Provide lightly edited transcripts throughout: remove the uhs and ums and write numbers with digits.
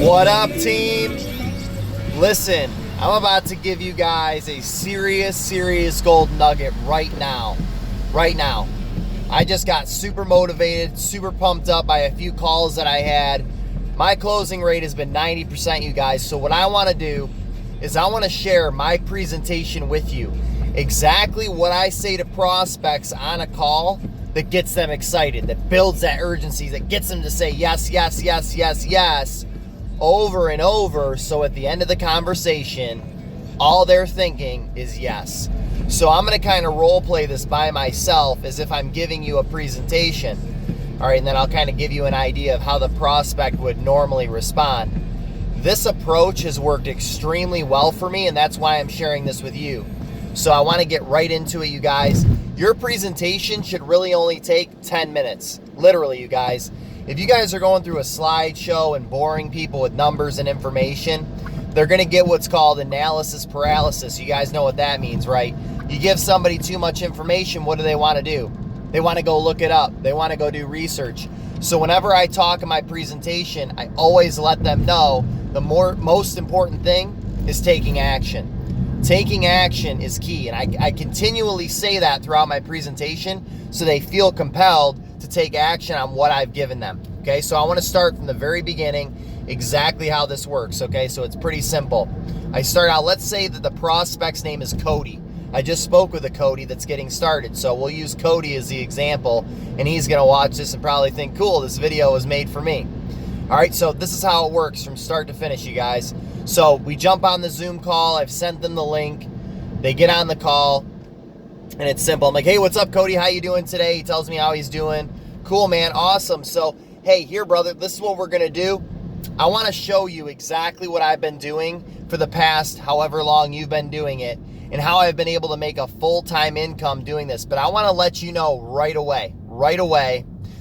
What up, team? Listen, I'm about to give you guys a serious gold nugget right now. Right now. I just got super motivated, super pumped up by a few calls that I had. My closing rate has been 90%, you guys. So what I want to do is I want to share my presentation with you. Exactly what I say to prospects on a call that gets them excited, that builds that urgency, that gets them to say yes, yes, yes, yes, yes, over and over, so at the end of the conversation, all they're thinking is yes. So I'm going to kind of role play this by myself as if I'm giving you a presentation. All right, and then I'll kind of give you an idea of how the prospect would normally respond. This approach has worked extremely well for me, and that's why I'm sharing this with you. So I want to get right into it, you guys. Your presentation should really only take 10 minutes. Literally, you guys. If you guys are going through a slideshow and boring people with numbers and information, they're going to get what's called analysis paralysis. You guys know what that means, right? You give somebody too much information, what do they want to do? They want to go look it up. They want to go do research. So whenever I talk in my presentation, I always let them know the most important thing is taking action. Taking action is key, and I continually say that throughout my presentation so they feel compelled to take action on what I've given them. Okay, so I want to start from the very beginning, exactly how this works. Okay, so it's pretty simple. I start out, let's say that the prospect's name is Cody. I just spoke with a Cody that's getting started, so we'll use Cody as the example, and he's going to watch this and probably think, cool, this video was made for me. All right, so this is how it works from start to finish, you guys. So we jump on the Zoom call. I've sent them the link. They get on the call, and it's simple. I'm like, hey, what's up, Cody? How you doing today? He tells me how he's doing. Cool, man. Awesome. So, hey, here, brother, this is what we're going to do. I want to show you exactly what I've been doing for the past however long you've been doing it and how I've been able to make a full-time income doing this. But I want to let you know right away,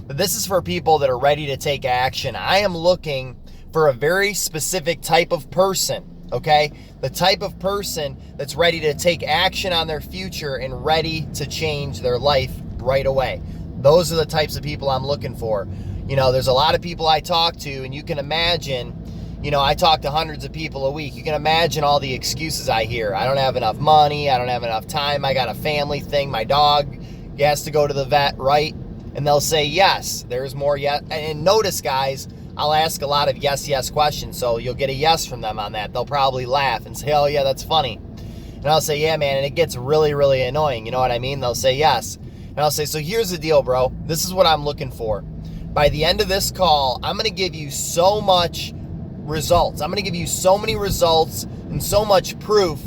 that this is for people that are ready to take action. I am looking for a very specific type of person, okay? The type of person that's ready to take action on their future and ready to change their life right away. Those are the types of people I'm looking for. You know, there's a lot of people I talk to, and you can imagine, you know, I talk to hundreds of people a week. You can imagine all the excuses I hear. I don't have enough money. I don't have enough time. I got a family thing. My dog has to go to the vet, right? And they'll say yes. There's more yes. And notice, guys, I'll ask a lot of yes questions, so you'll get a yes from them on that. They'll probably laugh and say, oh, yeah, that's funny. And I'll say, yeah, man, and it gets really annoying. You know what I mean? They'll say yes. And I'll say, so here's the deal, bro. This is what I'm looking for. By the end of this call, I'm going to give you so much results. I'm going to give you so many results and so much proof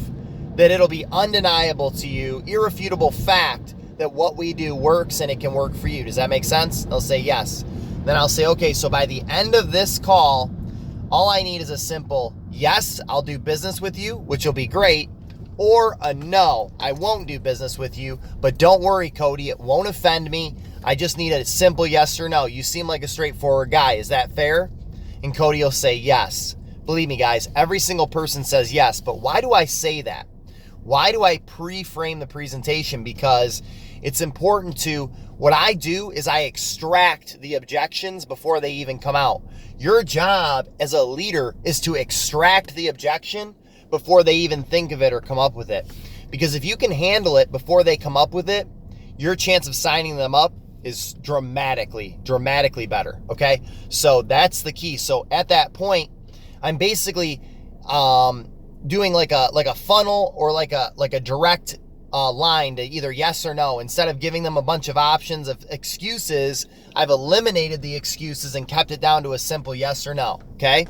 that it'll be undeniable to you, irrefutable fact that what we do works and it can work for you. Does that make sense? They'll say yes. Then I'll say, okay, so by the end of this call, all I need is a simple yes, I'll do business with you, which will be great, or a no, I won't do business with you, but don't worry, Cody, it won't offend me. I just need a simple yes or no. You seem like a straightforward guy. Is that fair? And Cody will say yes. Believe me, guys, every single person says yes, but why do I say that? Why do I pre-frame the presentation? Because it's important to, what I do is I extract the objections before they even come out. Your job as a leader is to extract the objection before they even think of it or come up with it. Because if you can handle it before they come up with it, your chance of signing them up is dramatically better, okay? So that's the key. So at that point, I'm basically doing like a funnel or like a direct line to either yes or no. Instead of giving them a bunch of options of excuses, I've eliminated the excuses and kept it down to a simple yes or no, okay?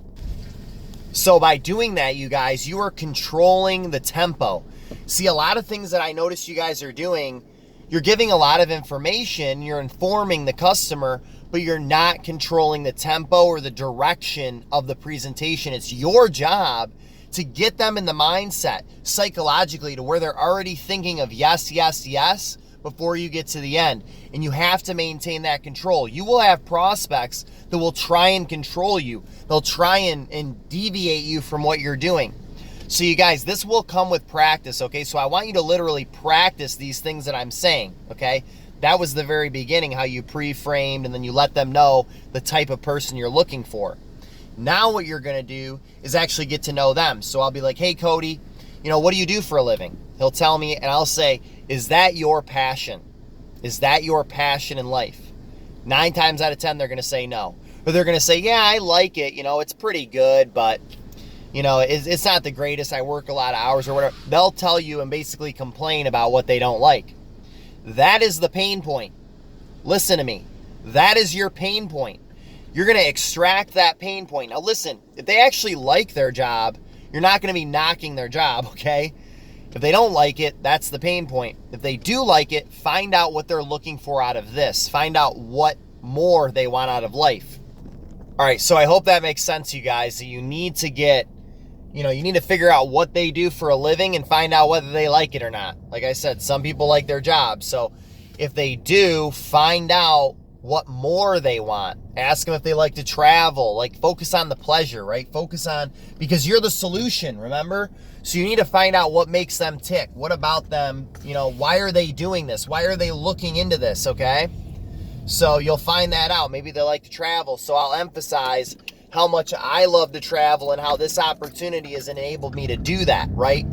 So by doing that, you guys, you are controlling the tempo. See, a lot of things that I notice you guys are doing, you're giving a lot of information, you're informing the customer, but you're not controlling the tempo or the direction of the presentation. It's your job to get them in the mindset psychologically to where they're already thinking of yes before you get to the end. And you have to maintain that control. You will have prospects that will try and control you. They'll try and deviate you from what you're doing. So you guys, this will come with practice, okay? So I want you to literally practice these things that I'm saying, okay? That was the very beginning, how you pre-framed and then you let them know the type of person you're looking for. Now what you're going to do is actually get to know them. So I'll be like, hey, Cody, what do you do for a living? He'll tell me, and I'll say, is that your passion? Is that your passion in life? 9 times out of 10, they're going to say no. Or they're going to say, yeah, I like it. It's pretty good, but, it's not the greatest. I work a lot of hours or whatever. They'll tell you and basically complain about what they don't like. That is the pain point. Listen to me. That is your pain point. You're going to extract that pain point. Now listen, if they actually like their job, you're not going to be knocking their job, okay? If they don't like it, that's the pain point. If they do like it, find out what they're looking for out of this. Find out what more they want out of life. All right, so I hope that makes sense to you guys, that you need to get, you need to figure out what they do for a living and find out whether they like it or not. Like I said, some people like their job. So if they do, find out what more they want. Ask them if they like to travel. Like, focus on the pleasure, right? Focus on, because you're the solution, remember? So you need to find out what makes them tick. What about them? Why are they doing this? Why are they looking into this, okay? So you'll find that out. Maybe they like to travel. So I'll emphasize how much I love to travel and how this opportunity has enabled me to do that, right?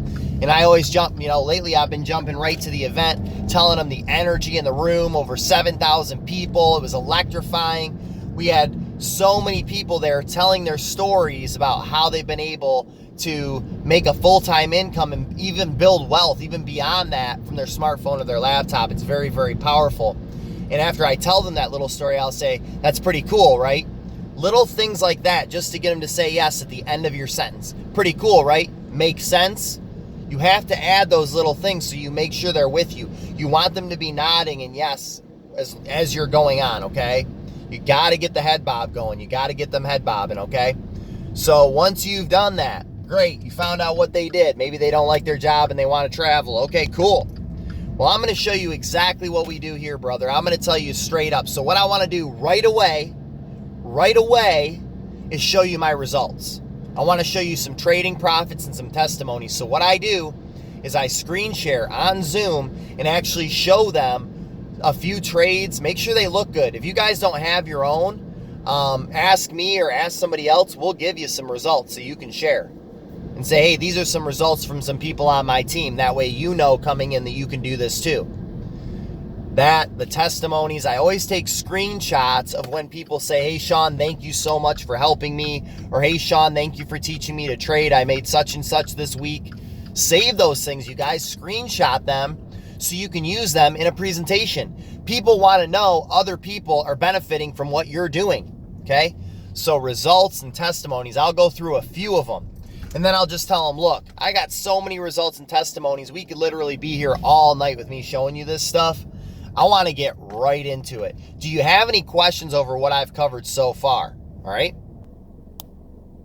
And I always jump, lately I've been jumping right to the event, telling them the energy in the room, over 7,000 people. It was electrifying. We had so many people there telling their stories about how they've been able to make a full-time income and even build wealth, even beyond that, from their smartphone or their laptop. It's very, very powerful. And after I tell them that little story, I'll say, that's pretty cool, right? Little things like that, just to get them to say yes at the end of your sentence. Pretty cool, right? Makes sense? You have to add those little things so you make sure they're with you. You want them to be nodding and yes as you're going on, okay? You got to get the head bob going. You got to get them head bobbing, okay? So once you've done that, great. You found out what they did. Maybe they don't like their job and they want to travel. Okay, cool. Well, I'm going to show you exactly what we do here, brother. I'm going to tell you straight up. So what I want to do right away is show you my results. I want to show you some trading profits and some testimonies. So what I do is I screen share on Zoom and actually show them a few trades. Make sure they look good. If you guys don't have your own, ask me or ask somebody else. We'll give you some results so you can share and say, hey, these are some results from some people on my team. That way coming in that you can do this too. The testimonies, I always take screenshots of when people say, hey, Sean, thank you so much for helping me. Or, hey, Sean, thank you for teaching me to trade. I made such and such this week. Save those things, you guys. Screenshot them so you can use them in a presentation. People want to know other people are benefiting from what you're doing, okay? So results and testimonies, I'll go through a few of them. And then I'll just tell them, look, I got so many results and testimonies. We could literally be here all night with me showing you this stuff. I want to get right into it. Do you have any questions over what I've covered so far? All right.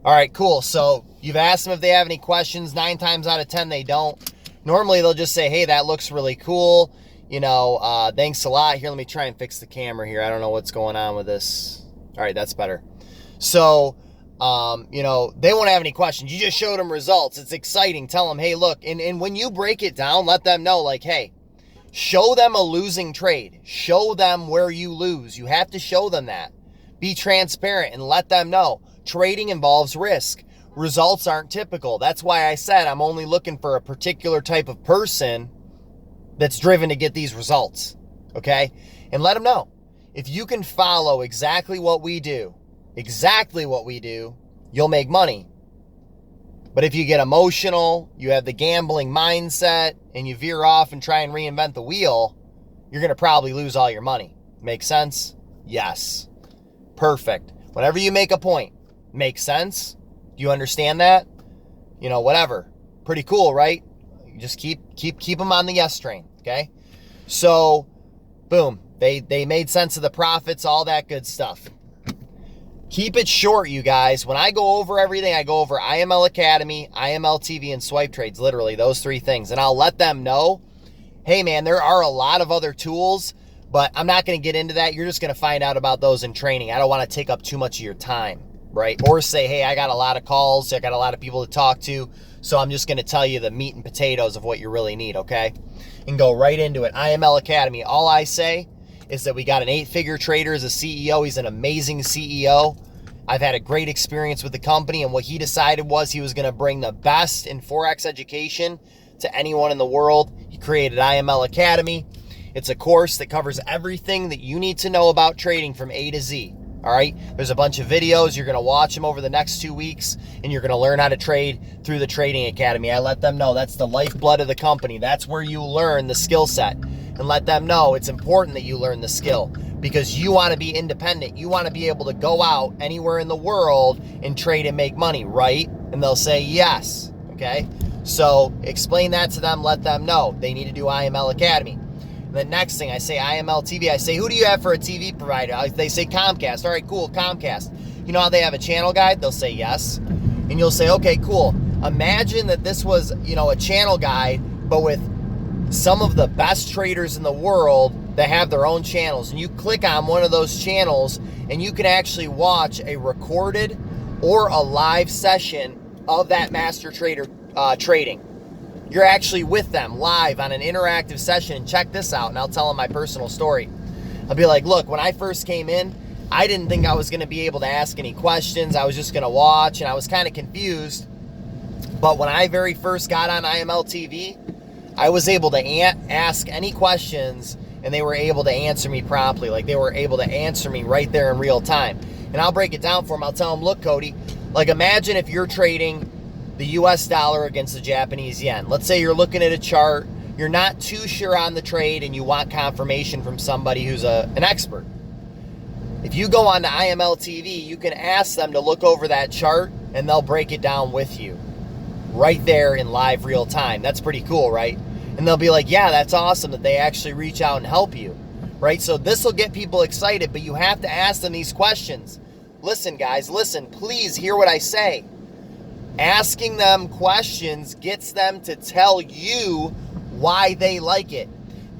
All right, cool. So you've asked them if they have any questions. 9 times out of 10, they don't. Normally, they'll just say, hey, that looks really cool. Thanks a lot. Here, let me try and fix the camera here. I don't know what's going on with this. All right, that's better. So, they won't have any questions. You just showed them results. It's exciting. Tell them, hey, look. And when you break it down, let them know, like, hey, show them a losing trade. Show them where you lose. You have to show them that. Be transparent and let them know. Trading involves risk. Results aren't typical. That's why I said I'm only looking for a particular type of person that's driven to get these results. Okay? And let them know. If you can follow exactly what we do, you'll make money. But if you get emotional, you have the gambling mindset, and you veer off and try and reinvent the wheel, you're going to probably lose all your money. Make sense? Yes. Perfect. Whenever you make a point, make sense? Do you understand that? Whatever. Pretty cool, right? You just keep them on the yes train, okay? So, boom. They made sense of the profits, all that good stuff. Keep it short, you guys. When I go over everything, I go over IML Academy, IML TV, and swipe trades, literally those 3 things. And I'll let them know, hey, man, there are a lot of other tools, but I'm not going to get into that. You're just going to find out about those in training. I don't want to take up too much of your time, right? Or say, hey, I got a lot of calls. I got a lot of people to talk to, so I'm just going to tell you the meat and potatoes of what you really need, okay? And go right into it. IML Academy, all I say is that we got an 8-figure trader as a CEO. He's an amazing CEO. I've had a great experience with the company, and what he decided was he was going to bring the best in Forex education to anyone in the world. He created IML Academy. It's a course that covers everything that you need to know about trading from A to Z. All right, there's a bunch of videos. You're going to watch them over the next 2 weeks, and you're going to learn how to trade through the Trading Academy. I let them know that's the lifeblood of the company. That's where you learn the skill set, and let them know it's important that you learn the skill because you want to be independent. You want to be able to go out anywhere in the world and trade and make money, right? And they'll say yes, okay? So explain that to them. Let them know they need to do IML Academy. The next thing I say, IML TV, I say, who do you have for a TV provider? They say Comcast. All right, cool, Comcast. You know how they have a channel guide? They'll say yes. And you'll say, okay, cool. Imagine that this was, a channel guide, but with some of the best traders in the world that have their own channels. And you click on one of those channels and you can actually watch a recorded or a live session of that master trader trading. You're actually with them live on an interactive session. And check this out, and I'll tell them my personal story. I'll be like, look, when I first came in, I didn't think I was going to be able to ask any questions. I was just going to watch, and I was kind of confused. But when I very first got on IML TV, I was able to ask any questions, and they were able to answer me promptly. Like, they were able to answer me right there in real time. And I'll break it down for them. I'll tell them, look, Cody, like imagine if you're trading the US dollar against the Japanese yen. Let's say you're looking at a chart, you're not too sure on the trade, and you want confirmation from somebody who's an expert. If you go on to IML TV, you can ask them to look over that chart, and they'll break it down with you right there in live real time. That's pretty cool, right? And they'll be like, yeah, that's awesome that they actually reach out and help you, right? So this will get people excited, but you have to ask them these questions. Listen, guys, listen, please hear what I say. Asking them questions gets them to tell you why they like it.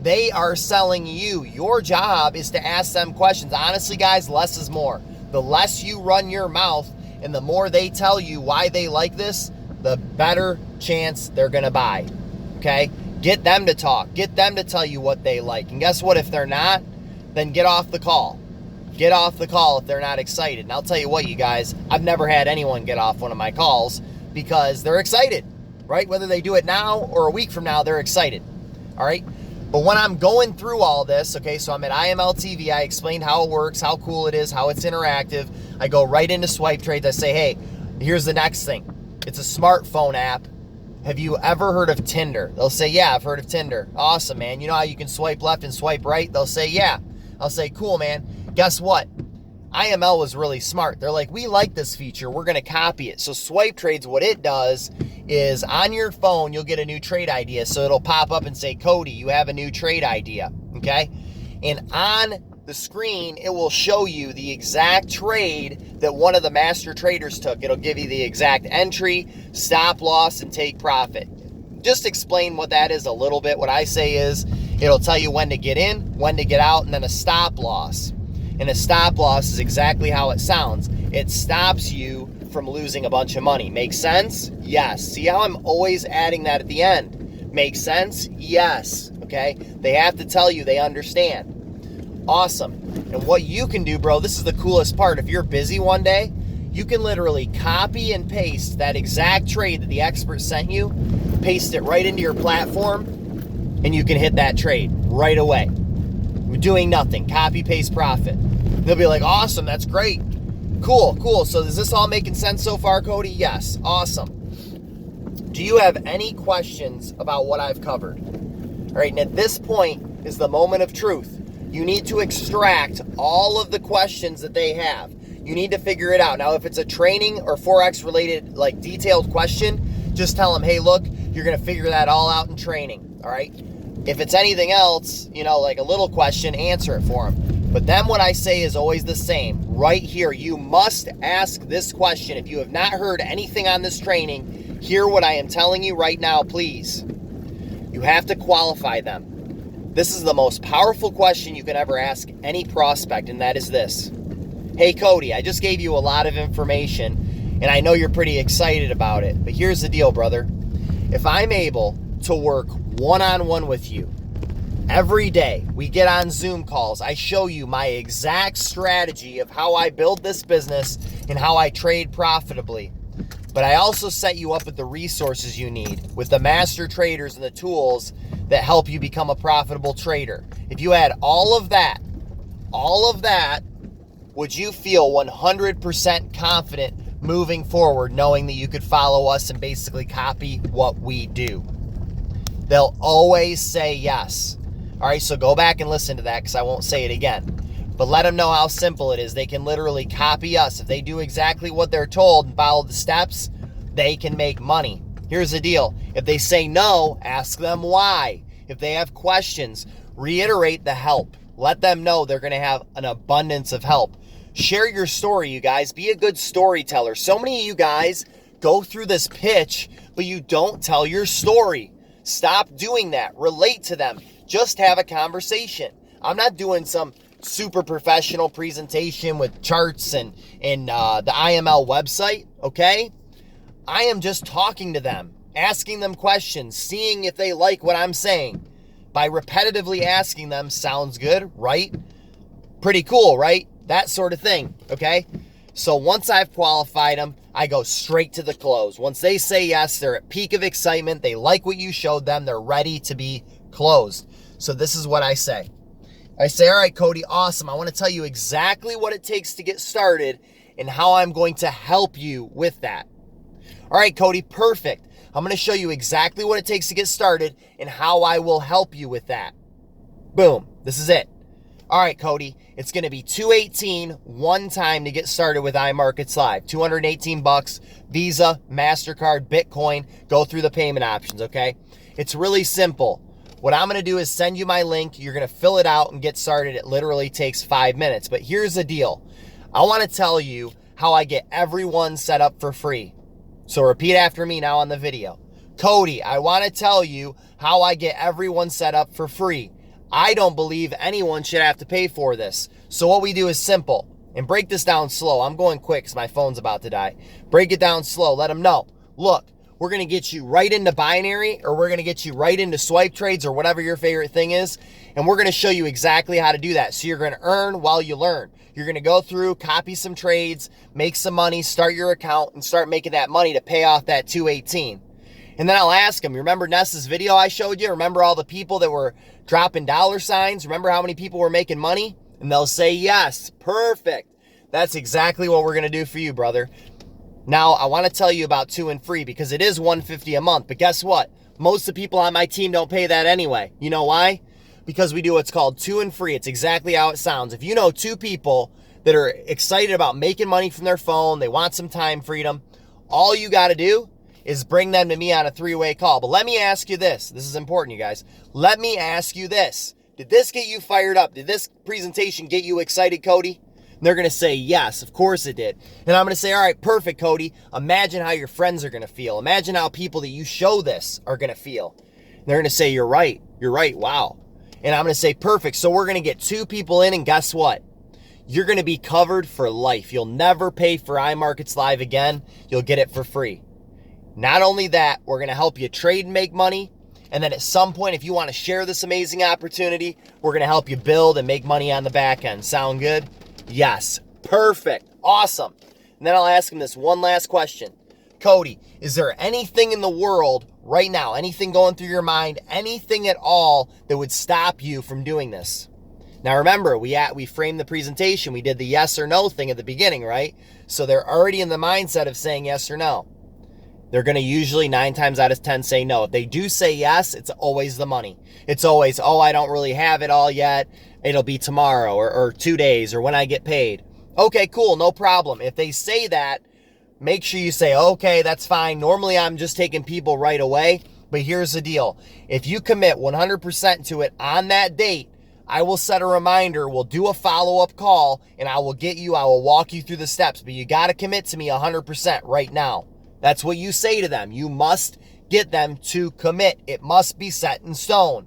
They are selling you. Your job is to ask them questions. Honestly, guys, less is more. The less you run your mouth and the more they tell you why they like this, the better chance they're going to buy. Okay? Get them to talk. Get them to tell you what they like. And guess what? If they're not, then get off the call. Get off the call if they're not excited. And I'll tell you what, you guys, I've never had anyone get off one of my calls because they're excited, right? Whether they do it now or a week from now, they're excited, all right? But when I'm going through all this, okay, so I'm at IML TV, I explained how it works, how cool it is, how it's interactive. I go right into swipe trades. I say, hey, here's the next thing. It's a smartphone app. Have you ever heard of Tinder? They'll say, yeah, I've heard of Tinder. Awesome, man. You know how you can swipe left and swipe right? They'll say, yeah. I'll say, cool, man. Guess what? IML was really smart. They're like, we like this feature. We're going to copy it. So swipe trades, what it does is on your phone, you'll get a new trade idea. So it'll pop up and say, Cody, you have a new trade idea. Okay. And on the screen, it will show you the exact trade that one of the master traders took. It'll give you the exact entry, stop loss, and take profit. Just explain what that is a little bit. What I say is it'll tell you when to get in, when to get out, and then a stop loss. And a stop loss is exactly how it sounds. It stops you from losing a bunch of money. Make sense? Yes. See how I'm always adding that at the end? Make sense? Yes. Okay? They have to tell you they understand. Awesome. And what you can do, bro, this is the coolest part. If you're busy one day, you can literally copy and paste that exact trade that the expert sent you, paste it right into your platform, and you can hit that trade right away. We're doing nothing. Copy, paste, profit. They'll be like, awesome, that's great. Cool, cool. So is this all making sense so far, Cody? Yes, awesome. Do you have any questions about what I've covered? All right, and at this point is the moment of truth. You need to extract all of the questions that they have. You need to figure it out. Now, if it's a training or Forex related, like detailed question, just tell them, hey, look, you're going to figure that all out in training, all right? If it's anything else, like a little question, answer it for them. But then what I say is always the same. Right here, you must ask this question. If you have not heard anything on this training, hear what I am telling you right now, please. You have to qualify them. This is the most powerful question you can ever ask any prospect, and that is this. Hey, Cody, I just gave you a lot of information, and I know you're pretty excited about it. But here's the deal, brother. If I'm able to work one-on-one with you every day, we get on Zoom calls, I show you my exact strategy of how I build this business and how I trade profitably. But I also set you up with the resources you need, with the master traders and the tools that help you become a profitable trader. If you had all of that, would you feel 100% confident moving forward, knowing that you could follow us and basically copy what we do? They'll always say yes. All right, so go back and listen to that because I won't say it again. But let them know how simple it is. They can literally copy us. If they do exactly what they're told and follow the steps, they can make money. Here's the deal. If they say no, ask them why. If they have questions, reiterate the help. Let them know they're going to have an abundance of help. Share your story, you guys. Be a good storyteller. So many of you guys go through this pitch, but you don't tell your story. Stop doing that. Relate to them. Just have a conversation. I'm not doing some super professional presentation with charts and the IML website, okay? I am just talking to them, asking them questions, seeing if they like what I'm saying. By repetitively asking them, sounds good, right? Pretty cool, right? That sort of thing, okay? So once I've qualified them, I go straight to the close. Once they say yes, they're at peak of excitement. They like what you showed them. They're ready to be closed. So this is what I say. I say, all right, Cody, awesome. I want to tell you exactly what it takes to get started and how I'm going to help you with that. All right, Cody, perfect. I'm going to show you exactly what it takes to get started and how I will help you with that. Boom. This is it. All right, Cody, it's going to be $218 one time to get started with iMarkets Live. $218, Visa, MasterCard, Bitcoin. Go through the payment options, okay? It's really simple. What I'm going to do is send you my link. You're going to fill it out and get started. It literally takes 5 minutes. But here's the deal. I want to tell you how I get everyone set up for free. So repeat after me now on the video. Cody, I want to tell you how I get everyone set up for free. I don't believe anyone should have to pay for this. So what we do is simple. And break this down slow. I'm going quick because my phone's about to die. Break it down slow. Let them know. Look, we're going to get you right into binary, or we're going to get you right into swipe trades, or whatever your favorite thing is. And we're going to show you exactly how to do that. So you're going to earn while you learn. You're going to go through, copy some trades, make some money, start your account, and start making that money to pay off that 218. And then I'll ask them, you remember Nessa's video I showed you? Remember all the people that were dropping dollar signs? Remember how many people were making money? And they'll say, yes, perfect. That's exactly what we're going to do for you, brother. Now, I want to tell you about 2 and free because it is $150 a month. But guess what? Most of the people on my team don't pay that anyway. You know why? Because we do what's called 2 and free. It's exactly how it sounds. If you know 2 people that are excited about making money from their phone, they want some time freedom, all you got to do is bring them to me on a 3-way call. But let me ask you this. This is important, you guys. Let me ask you this. Did this get you fired up? Did this presentation get you excited, Cody? And they're going to say, yes, of course it did. And I'm going to say, all right, perfect, Cody. Imagine how your friends are going to feel. Imagine how people that you show this are going to feel. And they're going to say, you're right. You're right. Wow. And I'm going to say, perfect. So we're going to get 2 people in, and guess what? You're going to be covered for life. You'll never pay for iMarkets Live again. You'll get it for free. Not only that, we're going to help you trade and make money. And then at some point, if you want to share this amazing opportunity, we're going to help you build and make money on the back end. Sound good? Yes. Perfect. Awesome. And then I'll ask him this one last question. Cody, is there anything in the world right now, anything going through your mind, anything at all that would stop you from doing this? Now remember, we framed the presentation. We did the yes or no thing at the beginning, right? So they're already in the mindset of saying yes or no. They're going to usually 9 times out of 10 say no. If they do say yes, it's always the money. It's always, oh, I don't really have it all yet. It'll be tomorrow or 2 days or when I get paid. Okay, cool, no problem. If they say that, make sure you say, okay, that's fine. Normally I'm just taking people right away, but here's the deal. If you commit 100% to it on that date, I will set a reminder, we'll do a follow-up call, and I will walk you through the steps, but you got to commit to me 100% right now. That's what you say to them. You must get them to commit. It must be set in stone.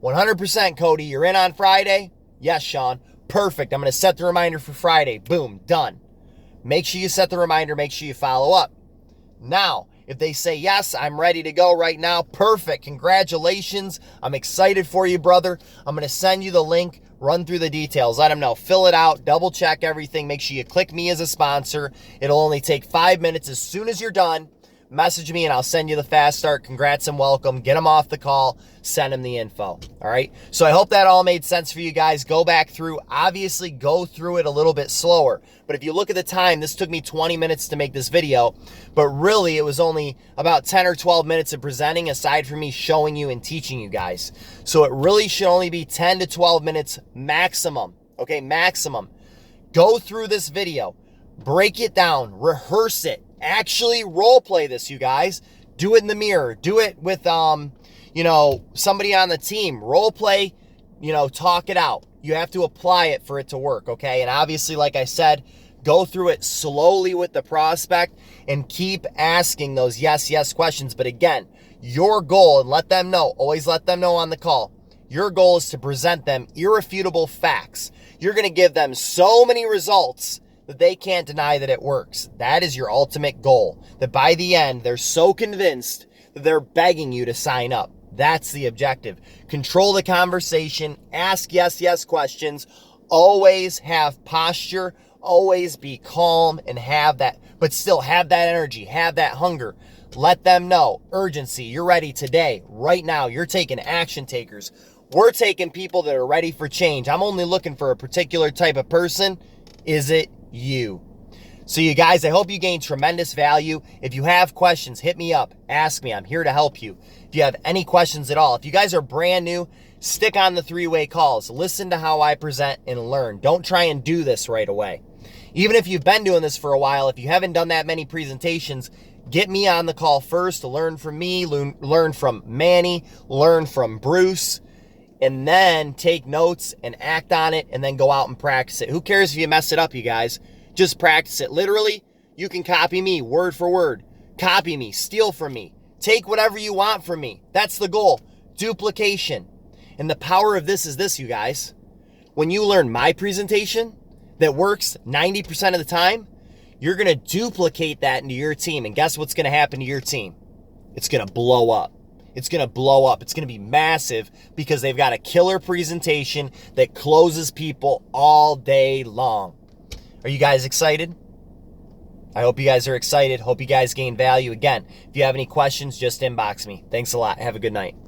100%, Cody. You're in on Friday? Yes, Sean. Perfect. I'm going to set the reminder for Friday. Boom. Done. Make sure you set the reminder. Make sure you follow up. Now, if they say, yes, I'm ready to go right now, perfect. Congratulations. I'm excited for you, brother. I'm going to send you the link run through the details, let them know, fill it out, double check everything, make sure you click me as a sponsor. It'll only take 5 minutes. As soon as you're done, message me and I'll send you the fast start. Congrats and welcome. Get them off the call, send them the info. All right. So I hope that all made sense for you guys. Go back through, obviously go through it a little bit slower. But if you look at the time, this took me 20 minutes to make this video, but really it was only about 10 or 12 minutes of presenting aside from me showing you and teaching you guys. So it really should only be 10 to 12 minutes maximum. Okay. Maximum. Go through this video, break it down, rehearse it. Actually role play this, you guys. Do it in the mirror. Do it with, somebody on the team. Role play, talk it out. You have to apply it for it to work, okay? And obviously, like I said, go through it slowly with the prospect and keep asking those yes questions. But again, your goal, and let them know, always let them know on the call, your goal is to present them irrefutable facts. You're going to give them so many results that they can't deny that it works. That is your ultimate goal. That by the end, they're so convinced that they're begging you to sign up. That's the objective. Control the conversation. Ask yes questions. Always have posture. Always be calm and have that, but still have that energy. Have that hunger. Let them know. Urgency. You're ready today. Right now. You're taking action takers. We're taking people that are ready for change. I'm only looking for a particular type of person. Is it you? So you guys, I hope you gained tremendous value. If you have questions, hit me up. Ask me. I'm here to help you. If you have any questions at all, if you guys are brand new, stick on the 3-way calls. Listen to how I present and learn. Don't try and do this right away. Even if you've been doing this for a while, if you haven't done that many presentations, get me on the call first to learn from me, learn from Manny, learn from Bruce, and then take notes and act on it and then go out and practice it. Who cares if you mess it up, you guys? Just practice it. Literally, you can copy me word for word. Copy me, steal from me. Take whatever you want from me. That's the goal. Duplication. And the power of this is this, you guys. When you learn my presentation that works 90% of the time, you're going to duplicate that into your team. And guess what's going to happen to your team? It's going to blow up. It's going to blow up. It's going to be massive because they've got a killer presentation that closes people all day long. Are you guys excited? I hope you guys are excited. Hope you guys gain value. Again, if you have any questions, just inbox me. Thanks a lot. Have a good night.